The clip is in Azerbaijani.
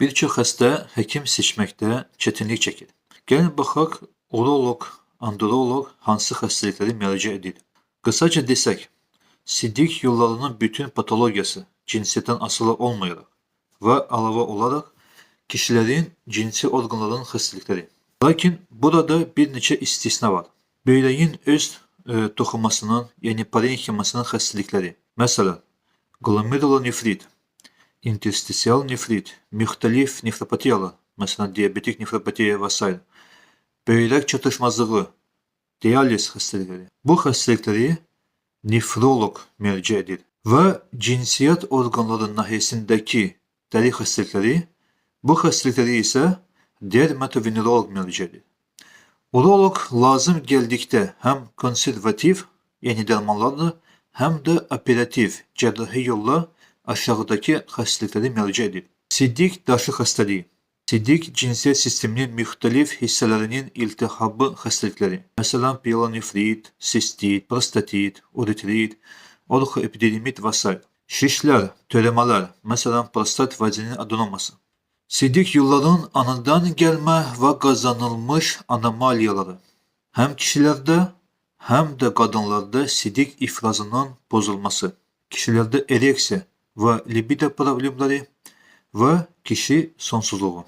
Bir çox xəstə həkim seçməkdə çətinlik çəkir. Gəlin baxaq, uroloq, androloq hansı xəstəlikləri müalicə edir? Qısaca desək, sidik yollarının bütün patologiyası cinsiyyətdən asılı olmayaraq və əlavə olaraq kişilərin cinsi orqanlarının xəstəlikləri. Lakin burada bir neçə istisna var. Böyrəyin öz toxumasının, yəni parenximasının xəstəlikləri. Məsələn, glomerulonefrit, interstisial nefrit, müxtəlif nefropatiyalar, məsələn, diabetik nefropatiya və s. Böyrək çatışmazlığı, dializ xəstəlikləri. Bu xəstəlikləri nefroloq müalicə edir və cinsiyyət orqanları nahiyəsindəki dəri xəstəlikləri, bu xəstəlikləri isə dermatoveneroloq müalicə edir. Uroloq lazım gəldikdə həm konservativ, yəni dərmanlarla, həm də operativ, cərrahi yolla aşağıdakı xəstəlikləri müalicə edir. Sidik daşı xəstəliyi. Sidik cinsiyyət sisteminin müxtəlif hissələrinin iltihabı xəstəlikləri. Məsələn, pyelonefrit, sistit, prostatit, uretrit, orxoepididimit və s. Şişlər, törəmələr, məsələn, prostat vazenin adenoması. Sidik yolların anadan gəlmə və qazanılmış anomaliyaları. Həm kişilərdə, həm də qadınlarda sidik ifrazının pozulması. Kişilərdə ereksiya və libido problemləri və kişi sonsuzluğu.